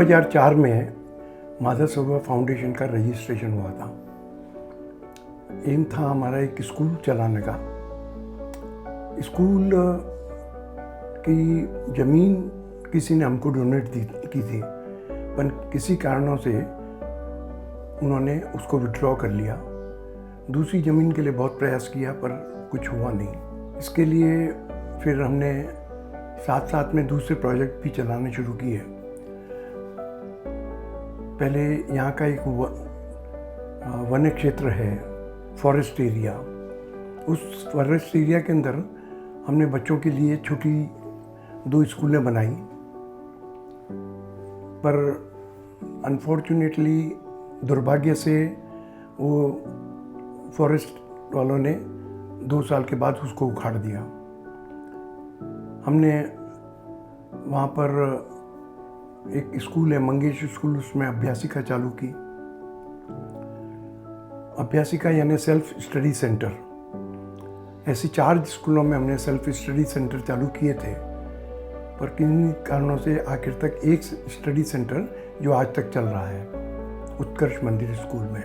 2004 में माधव सरोवर फाउंडेशन का रजिस्ट्रेशन हुआ था। एम था हमारा एक स्कूल चलाने का। स्कूल की ज़मीन किसी ने हमको डोनेट की थी, पर किसी कारणों से उन्होंने उसको विड्रॉ कर लिया। दूसरी ज़मीन के लिए बहुत प्रयास किया पर कुछ हुआ नहीं। इसके लिए फिर हमने साथ साथ में दूसरे प्रोजेक्ट भी चलाने शुरू किए। पहले यहाँ का एक वन्य क्षेत्र है, फॉरेस्ट एरिया। उस फॉरेस्ट एरिया के अंदर हमने बच्चों के लिए छोटी 2 स्कूलें बनाई, पर अनफॉर्चुनेटली दुर्भाग्य से वो फॉरेस्ट वालों ने 2 साल के बाद उसको उखाड़ दिया। हमने वहाँ पर एक स्कूल है मंगेश स्कूल, उसमें अभ्यासिका चालू की। अभ्यासिका यानी सेल्फ स्टडी सेंटर। ऐसे 4 स्कूलों में हमने सेल्फ स्टडी सेंटर चालू किए थे, पर किन कारणों से आखिर तक एक स्टडी सेंटर जो आज तक चल रहा है, उत्कर्ष मंदिर स्कूल में।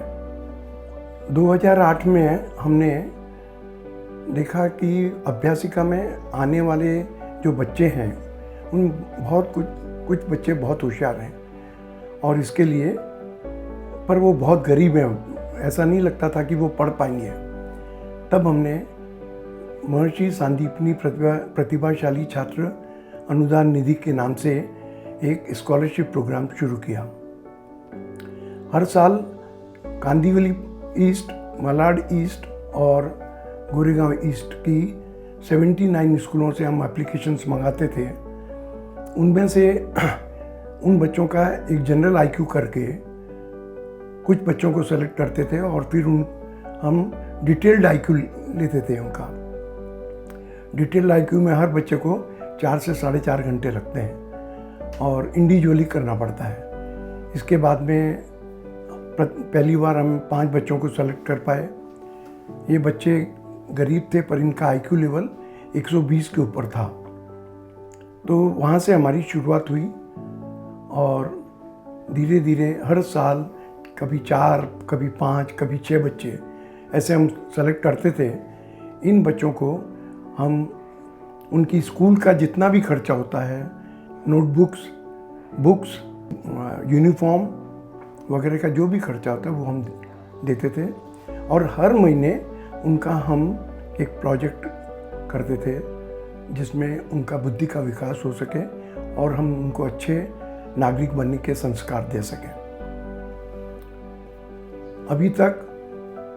2008 में हमने देखा कि अभ्यासिका में आने वाले जो बच्चे हैं उन कुछ बच्चे बहुत होशियार हैं और इसके लिए, पर वो बहुत गरीब हैं, ऐसा नहीं लगता था कि वो पढ़ पाएंगे। तब हमने महर्षि सांदीपनी प्रतिभाशाली छात्र अनुदान निधि के नाम से एक स्कॉलरशिप प्रोग्राम शुरू किया। हर साल कांदिवली ईस्ट, मलाड ईस्ट और गोरेगांव ईस्ट की 79 स्कूलों से हम एप्लीकेशंस मंगाते थे। उनमें से उन बच्चों का एक जनरल आईक्यू करके कुछ बच्चों को सेलेक्ट करते थे और फिर हम डिटेल्ड आईक्यू लेते थे उनका। डिटेल्ड आईक्यू में हर बच्चे को 4 से 4.5 घंटे लगते हैं और इंडिविजुअली करना पड़ता है। इसके बाद में पहली बार हम 5 बच्चों को सेलेक्ट कर पाए। ये बच्चे गरीब थे पर इनका आईक्यू लेवल 120 के ऊपर था। तो वहाँ से हमारी शुरुआत हुई और धीरे धीरे हर साल कभी 4, कभी 5, कभी 6 बच्चे ऐसे हम सेलेक्ट करते थे। इन बच्चों को हम उनकी स्कूल का जितना भी खर्चा होता है, नोटबुक्स, बुक्स, यूनिफॉर्म वगैरह का जो भी खर्चा होता है वो हम देते थे और हर महीने उनका हम एक प्रोजेक्ट करते थे जिसमें उनका बुद्धि का विकास हो सके और हम उनको अच्छे नागरिक बनने के संस्कार दे सकें। अभी तक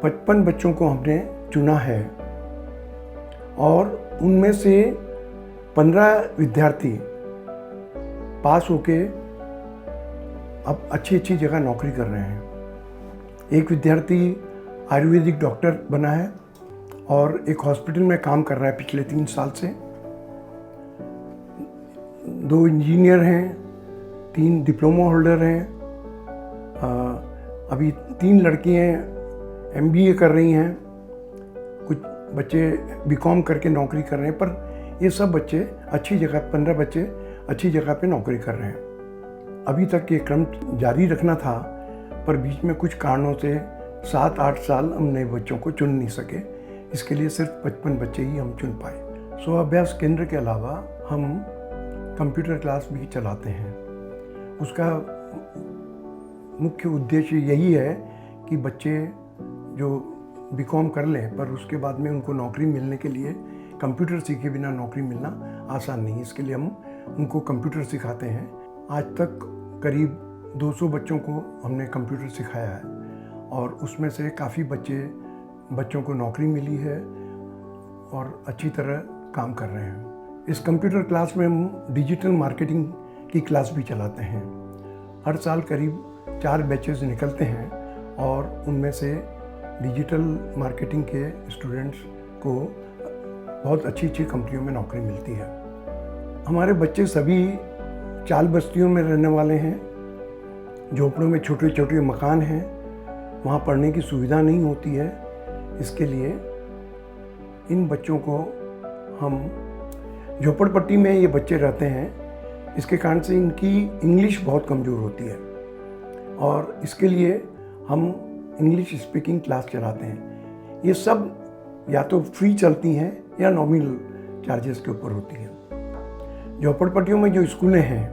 55 बच्चों को हमने चुना है और उनमें से 15 विद्यार्थी पास होके अब अच्छी जगह नौकरी कर रहे हैं। एक विद्यार्थी आयुर्वेदिक डॉक्टर बना है और एक हॉस्पिटल में काम कर रहा है पिछले 3 साल से। 2 इंजीनियर हैं, 3 डिप्लोमा होल्डर हैं। अभी 3 लड़कियां MBA कर रही हैं, कुछ बच्चे BCom करके नौकरी कर रहे हैं, पर ये सब बच्चे अच्छी जगह, 15 बच्चे अच्छी जगह पे नौकरी कर रहे हैं। अभी तक ये क्रम जारी रखना था पर बीच में कुछ कारणों से 7-8 साल हम नए बच्चों को चुन नहीं सके। इसके लिए सिर्फ 55 बच्चे ही हम चुन पाए। स्वाभ्यास केंद्र के अलावा हम कंप्यूटर क्लास भी चलाते हैं। उसका मुख्य उद्देश्य यही है कि बच्चे जो BCom कर लें पर उसके बाद में उनको नौकरी मिलने के लिए कंप्यूटर सीखे बिना नौकरी मिलना आसान नहीं। इसके लिए हम उनको कंप्यूटर सिखाते हैं। आज तक करीब 200 बच्चों को हमने कंप्यूटर सिखाया है और उसमें से काफ़ी बच्चों को नौकरी मिली है और अच्छी तरह काम कर रहे हैं। इस कंप्यूटर क्लास में हम डिजिटल मार्केटिंग की क्लास भी चलाते हैं। हर साल करीब 4 बैचेस निकलते हैं और उनमें से डिजिटल मार्केटिंग के स्टूडेंट्स को बहुत अच्छी कंपनियों में नौकरी मिलती है। हमारे बच्चे सभी चाल बस्तियों में रहने वाले हैं। झोपड़ों में छोटे मकान हैं, वहाँ पढ़ने की सुविधा नहीं होती है। इसके लिए इन बच्चों को हम झोपड़पट्टी में ये बच्चे रहते हैं, इसके कारण से इनकी इंग्लिश बहुत कमज़ोर होती है और इसके लिए हम इंग्लिश स्पीकिंग क्लास चलाते हैं। ये सब या तो फ्री चलती हैं या नॉमिनल चार्जेस के ऊपर होती हैं। झोपड़पट्टियों में जो स्कूलें हैं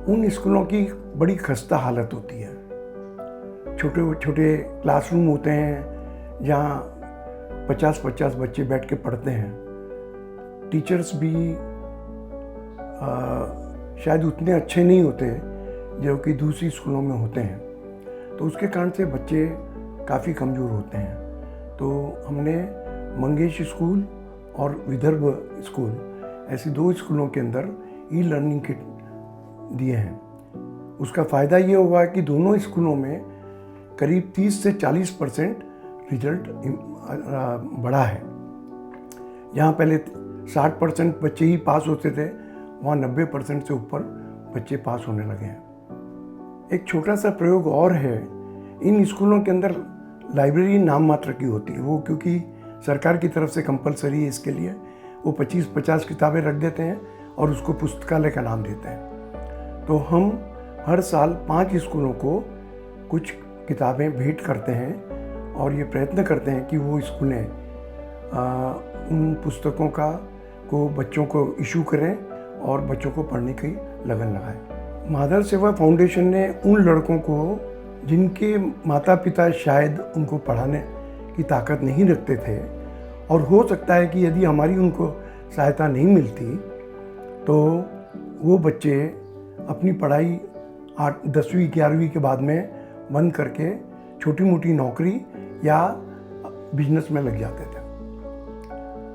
उन स्कूलों की बड़ी खस्ता हालत होती है। छोटे छोटे क्लासरूम होते हैं जहाँ 50-50 बच्चे बैठ के पढ़ते हैं। टीचर्स भी शायद उतने अच्छे नहीं होते जो कि दूसरी स्कूलों में होते हैं, तो उसके कारण से बच्चे काफ़ी कमज़ोर होते हैं। तो हमने मंगेश स्कूल और विदर्भ स्कूल ऐसी 2 स्कूलों के अंदर ई लर्निंग किट दिए हैं। उसका फ़ायदा ये हुआ कि दोनों स्कूलों में करीब 30 से 40% रिजल्ट बढ़ा है। जहाँ पहले 60% बच्चे ही पास होते थे, वहाँ 90% से ऊपर बच्चे पास होने लगे हैं। एक छोटा सा प्रयोग और है, इन स्कूलों के अंदर लाइब्रेरी नाम मात्र की होती है, वो क्योंकि सरकार की तरफ से कंपलसरी है इसके लिए, वो 25-50 किताबें रख देते हैं और उसको पुस्तकालय का नाम देते हैं। तो हम हर साल 5 स्कूलों को कुछ किताबें भेंट करते हैं और ये प्रयत्न करते हैं कि वो स्कूलें उन पुस्तकों को बच्चों को इशू करें और बच्चों को पढ़ने की लगन लगाएं। माधव सेवा फाउंडेशन ने उन लड़कों को जिनके माता पिता शायद उनको पढ़ाने की ताकत नहीं रखते थे, और हो सकता है कि यदि हमारी उनको सहायता नहीं मिलती तो वो बच्चे अपनी पढ़ाई 10वीं 11वीं के बाद में बंद करके छोटी मोटी नौकरी या बिजनेस में लग जाते थे।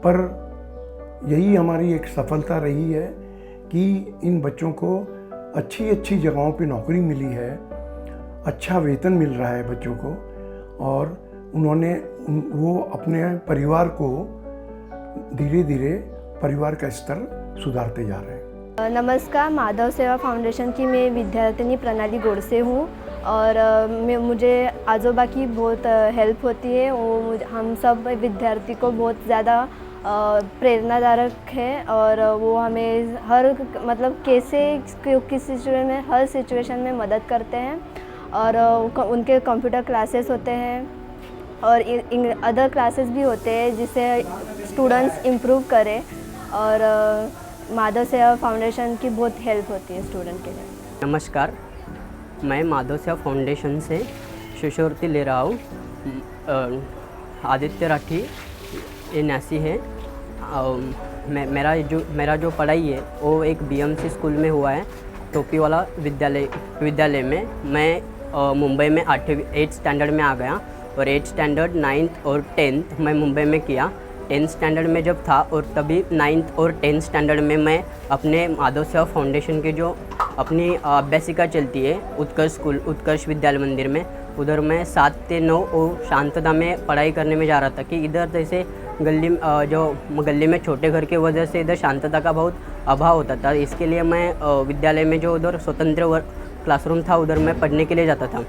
पर यही हमारी एक सफलता रही है कि इन बच्चों को अच्छी अच्छी जगहों पे नौकरी मिली है, अच्छा वेतन मिल रहा है बच्चों को, और वो अपने परिवार को धीरे धीरे परिवार का स्तर सुधारते जा रहे हैं। नमस्कार, माधव सेवा फाउंडेशन की मैं विद्यार्थिनी प्रणाली गोडसे हूँ और मुझे आजोबा की बहुत हेल्प होती है। वो हम सब विद्यार्थी को बहुत ज़्यादा प्रेरणादायक है और वो हमें कैसे किस सिचुएशन में हर सिचुएशन में मदद करते हैं। और उनके कंप्यूटर क्लासेस होते हैं और अदर क्लासेस भी होते हैं जिससे स्टूडेंट्स इम्प्रूव करें, और माधव सेवा फाउंडेशन की बहुत हेल्प होती है स्टूडेंट के लिए। नमस्कार, मैं माधव सेवा फाउंडेशन से शिष्यवृत्ति ले रहा हूँ। आदित्य राठी ये न्यासी है। मेरा जो पढ़ाई है वो एक BMC स्कूल में हुआ है, टोपीवाला विद्यालय में। मैं मुंबई में 8th स्टैंडर्ड में आ गया और 8th स्टैंडर्ड 9th और 10th मैं मुंबई में किया। 10th स्टैंडर्ड में जब था और तभी 9th और 10th स्टैंडर्ड में मैं अपने माधव सेवा फाउंडेशन के जो अपनी अभ्यासिका चलती है उत्कर्ष विद्यालय मंदिर में, उधर मैं 7 से 9 और शांतता में पढ़ाई करने में जा रहा था कि इधर जैसे गली में छोटे घर की वजह से इधर शांतता का बहुत अभाव होता था। इसके लिए मैं विद्यालय में जो उधर स्वतंत्र क्लासरूम था उधर मैं पढ़ने के लिए जाता था।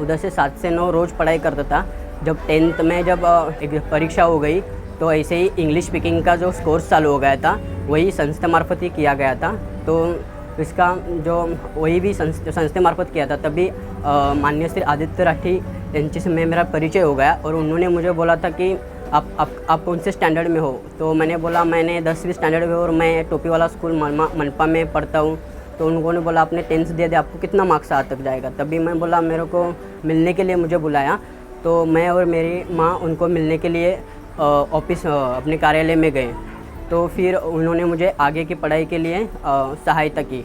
उधर से 7 से 9 रोज़ पढ़ाई करता था। जब 10th में जब एक परीक्षा हो गई तो ऐसे ही इंग्लिश स्पीकिंग का जो कोर्स चालू हो गया था वही संस्था मार्फत ही किया गया था। तो इसका जो वही भी संस्था मार्फत किया था, तभी माननीय श्री आदित्य राठी यांची से मेरा परिचय हो गया और उन्होंने मुझे बोला था कि आप कौन से स्टैंडर्ड में हो। तो मैंने बोला मैंने 10वीं स्टैंडर्ड में और मैं टोपीवाला स्कूल मनपा में पढ़ता हूँ। तो उन्होंने बोला आपने 10th दे दे, आपको कितना मार्क्स आ तक जाएगा। तभी मैं बोला मेरे को मिलने के लिए मुझे बुलाया, तो मैं और मेरी माँ उनको मिलने के लिए ऑफिस अपने कार्यालय में गए। तो फिर उन्होंने मुझे आगे की पढ़ाई के लिए सहायता की।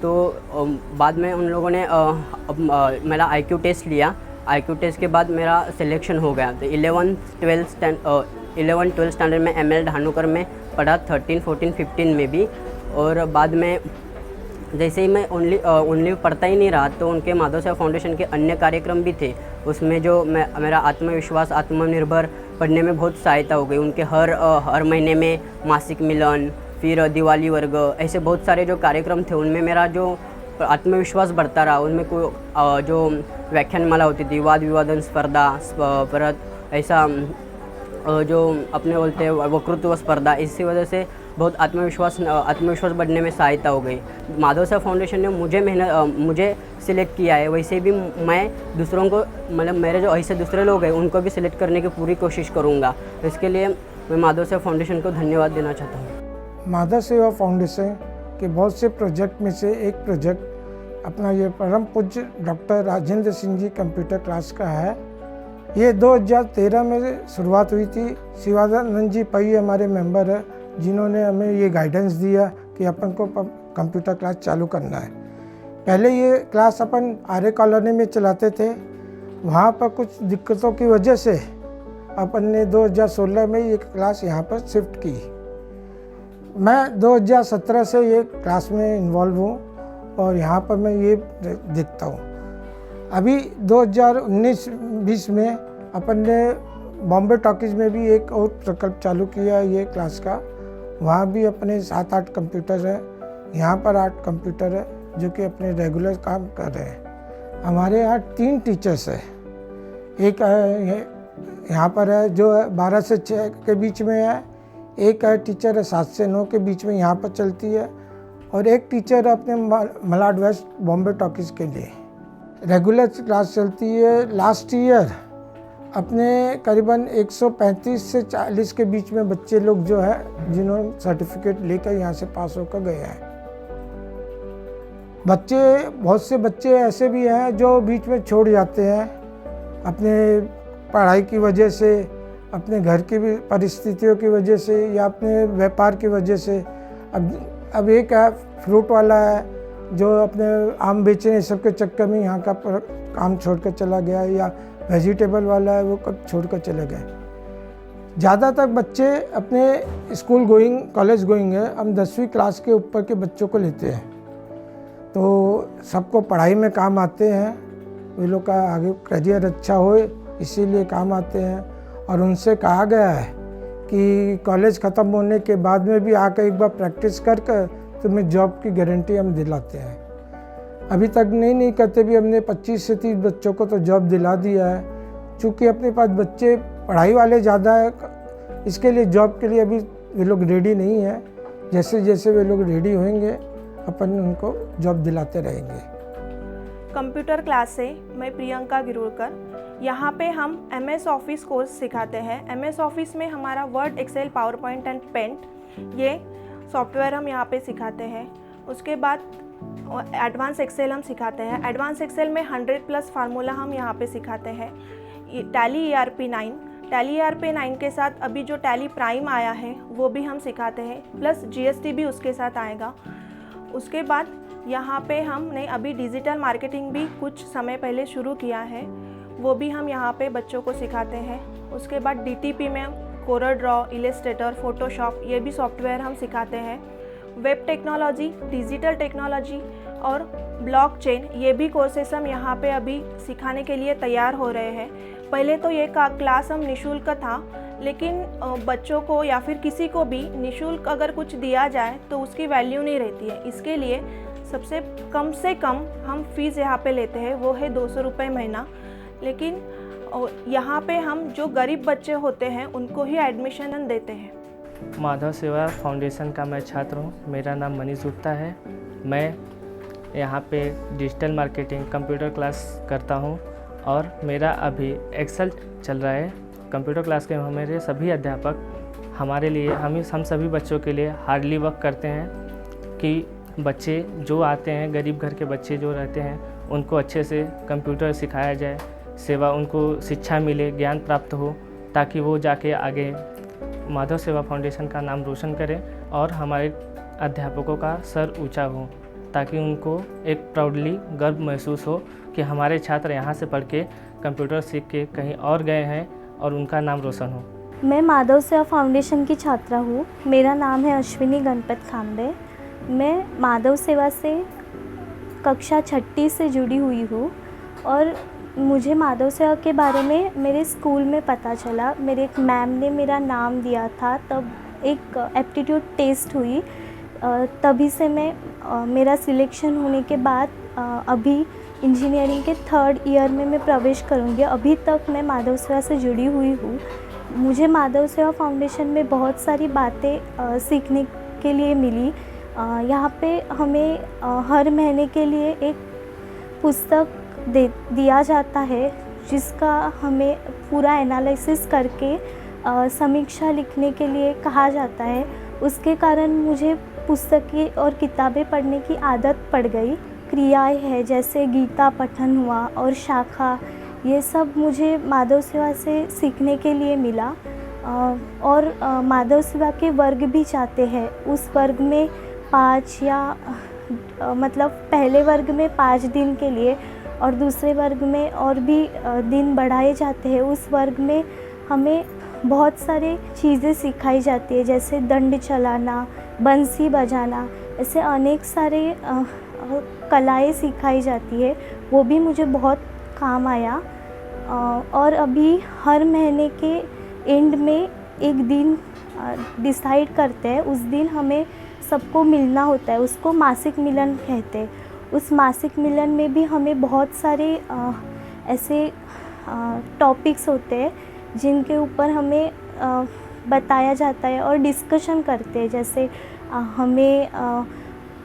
तो बाद में उन लोगों ने मेरा IQ टेस्ट लिया। IQ टेस्ट के बाद मेरा सिलेक्शन हो गया। तो 11th-12th स्टैंडर्ड में ML धानुकर में पढ़ा, 13, 14, 15 में भी। और बाद में जैसे ही मैं ओनली पढ़ता ही नहीं रहा, तो उनके माधव सेवा फाउंडेशन के अन्य कार्यक्रम भी थे। उसमें जो मेरा आत्मविश्वास, आत्मनिर्भर पढ़ने में बहुत सहायता हो गई। उनके हर महीने में मासिक मिलन, फिर दिवाली वर्ग, ऐसे बहुत सारे जो कार्यक्रम थे उनमें मेरा जो आत्मविश्वास बढ़ता रहा। उनमें कोई जो व्याख्यानमाला होती थी, वाद विवादन स्पर्धा, परत ऐसा जो अपने बोलते हैं वक्तृत्व स्पर्धा, इसी वजह से बहुत आत्मविश्वास बढ़ने में सहायता हो गई। माधव सेवा फाउंडेशन ने मुझे सिलेक्ट किया है, वैसे भी मैं दूसरों को मतलब मेरे जो ऐसे दूसरे लोग हैं उनको भी सिलेक्ट करने की पूरी कोशिश करूँगा। इसके लिए मैं माधव सेवा फाउंडेशन को धन्यवाद देना चाहता हूँ। माधव सेवा फाउंडेशन के बहुत से प्रोजेक्ट में से एक प्रोजेक्ट अपना ये परम पूज्य doctor Rajendra Singh ji computer class का है। ये 2013 में शुरुआत हुई थी। शिवानंद जी पई हमारे मेंबर है जिन्होंने हमें ये गाइडेंस दिया कि अपन को कंप्यूटर क्लास चालू करना है। पहले ये क्लास अपन आर्य कॉलोनी में चलाते थे, वहाँ पर कुछ दिक्कतों की वजह से अपन ने 2016 में ये क्लास यहाँ पर शिफ्ट की। मैं 2017 से ये क्लास में इन्वॉल्व हूँ और यहाँ पर मैं ये देखता हूँ। अभी 2019-20 में अपन ने बॉम्बे टॉकीज़ में भी एक और प्रकल्प चालू किया है ये क्लास का। वहाँ भी अपने 7-8 कंप्यूटर हैं, यहाँ पर 8 कंप्यूटर है जो कि अपने रेगुलर काम कर रहे हैं। हमारे यहाँ 3 टीचर्स हैं। एक यहाँ पर है जो 12 से 6 के बीच में है, एक है टीचर है 7 से 9 के बीच में यहाँ पर चलती है, और एक टीचर है अपने मलाड वेस्ट बॉम्बे टॉकीज़ के लिए। रेगुलर क्लास चलती है। लास्ट ईयर अपने करीबन 135 से 40 के बीच में बच्चे लोग जो है जिन्होंने सर्टिफिकेट लेकर यहाँ से पास होकर गए हैं। बहुत से बच्चे ऐसे भी हैं जो बीच में छोड़ जाते हैं अपने पढ़ाई की वजह से, अपने घर की भी परिस्थितियों की वजह से या अपने व्यापार की वजह से। अब एक है फ्रूट वाला है जो अपने आम बेचने सब के चक्कर में यहाँ का काम छोड़कर चला गया, या वेजिटेबल वाला है वो कब छोड़कर चले गए। ज़्यादातर बच्चे अपने स्कूल गोइंग, कॉलेज गोइंग है। हम 10वीं क्लास के ऊपर के बच्चों को लेते हैं तो सबको पढ़ाई में काम आते हैं, वे लोग का आगे करियर अच्छा हो इसीलिए काम आते हैं। और उनसे कहा गया है कि कॉलेज ख़त्म होने के बाद में भी आकर एक बार प्रैक्टिस कर तुम्हें जॉब की गारंटी हम दिलाते हैं। अभी तक नहीं करते भी हमने 25 से 30 बच्चों को तो जॉब दिला दिया है। चूँकि अपने पास बच्चे पढ़ाई वाले ज़्यादा है, इसके लिए जॉब के लिए अभी वे लोग रेडी नहीं हैं। जैसे जैसे वे लोग रेडी होंगे अपन उनको जॉब दिलाते रहेंगे। कंप्यूटर क्लास से मैं प्रियंका गिरोडकर। यहाँ पे हम MS ऑफिस कोर्स सिखाते हैं। MS ऑफिस में हमारा word, excel, power point and paint ये सॉफ्टवेयर हम यहाँ पे सिखाते हैं। उसके बाद एडवांस एक्सेल हम सिखाते हैं। एडवांस एक्सेल में 100+ फार्मूला हम यहाँ पे सिखाते हैं। टैली ERP9 के साथ अभी जो टैली प्राइम आया है वो भी हम सिखाते हैं, प्लस GST भी उसके साथ आएगा। उसके बाद यहाँ पे हमने अभी डिजिटल मार्केटिंग भी कुछ समय पहले शुरू किया है, वो भी हम यहाँ पे बच्चों को सिखाते हैं। उसके बाद DTP में कोरल ड्रॉ, इलस्ट्रेटर, फोटोशॉप ये भी सॉफ्टवेयर हम सिखाते हैं। वेब टेक्नोलॉजी, डिजिटल टेक्नोलॉजी और ब्लॉकचेन ये भी कोर्सेस हम यहाँ पे अभी सिखाने के लिए तैयार हो रहे हैं। पहले तो ये क्लास हम निःशुल्क था, लेकिन बच्चों को या फिर किसी को भी निःशुल्क अगर कुछ दिया जाए तो उसकी वैल्यू नहीं रहती है। इसके लिए सबसे कम से कम हम फीस यहाँ पे लेते हैं, वो है 200 रुपये महीना। लेकिन यहाँ पे हम जो गरीब बच्चे होते हैं उनको ही एडमिशन देते हैं। माधव सेवा फाउंडेशन का मैं छात्र हूँ। मेरा नाम मनीष गुप्ता है। मैं यहाँ पे डिजिटल मार्केटिंग कंप्यूटर क्लास करता हूँ और मेरा अभी एक्सेल चल रहा है। कंप्यूटर क्लास के हमारे सभी अध्यापक हमारे लिए हम सभी बच्चों के लिए हार्डली वर्क करते हैं कि बच्चे जो आते हैं, गरीब घर के बच्चे जो रहते हैं, उनको अच्छे से कंप्यूटर सिखाया जाए, सेवा उनको शिक्षा मिले, ज्ञान प्राप्त हो, ताकि वो जाके आगे माधव सेवा फाउंडेशन का नाम रोशन करें और हमारे अध्यापकों का सर ऊंचा हो, ताकि उनको एक प्राउडली गर्व महसूस हो कि हमारे छात्र यहाँ से पढ़ के कंप्यूटर सीख के कहीं और गए हैं और उनका नाम रोशन हो। मैं माधव सेवा फाउंडेशन की छात्रा हूँ। मेरा नाम है अश्विनी गणपत खांबे। मैं माधव सेवा से कक्षा 6ठी से जुड़ी हुई हूँ और मुझे माधव सेवा के बारे में मेरे स्कूल में पता चला। मेरे एक मैम ने मेरा नाम दिया था, तब एक एप्टीट्यूड टेस्ट हुई, तभी से मेरा सिलेक्शन होने के बाद अभी इंजीनियरिंग के 3rd ईयर में मैं प्रवेश करूँगी। अभी तक मैं माधव सेवा से जुड़ी हुई हूँ। मुझे माधव सेवा फाउंडेशन में बहुत सारी बातें सीखने के लिए मिली। यहाँ पे हमें हर महीने के लिए एक पुस्तक दिया जाता है, जिसका हमें पूरा एनालिसिस करके समीक्षा लिखने के लिए कहा जाता है। उसके कारण मुझे पुस्तकें और किताबें पढ़ने की आदत पड़ गई। क्रियाएं हैं जैसे गीता पठन हुआ और शाखा, ये सब मुझे माधव सेवा से सीखने के लिए मिला। और माधव सेवा के वर्ग भी चाहते हैं। उस वर्ग में 5 या मतलब पहले वर्ग में 5 दिन के लिए और दूसरे वर्ग में और भी दिन बढ़ाए जाते हैं। उस वर्ग में हमें बहुत सारे चीज़ें सिखाई जाती है, जैसे दंड चलाना, बंसी बजाना, ऐसे अनेक सारे कलाएँ सिखाई जाती है। वो भी मुझे बहुत काम आया। और अभी हर महीने के एंड में एक दिन डिसाइड करते हैं। उस दिन हमें सबको मिलना होता है, उसको मासिक मिलन कहते हैं। उस मासिक मिलन में भी हमें बहुत सारे ऐसे टॉपिक्स होते हैं जिनके ऊपर हमें बताया जाता है और डिस्कशन करते हैं। जैसे हमें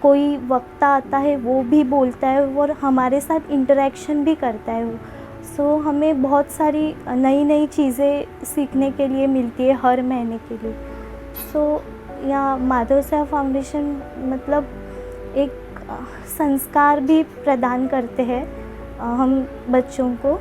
कोई वक्ता आता है, वो भी बोलता है और हमारे साथ इंटरेक्शन भी करता है वो। सो हमें बहुत सारी नई नई चीज़ें सीखने के लिए मिलती है हर महीने के लिए। सो यहाँ माधव सेवा फाउंडेशन मतलब एक संस्कार भी प्रदान करते हैं हम बच्चों को।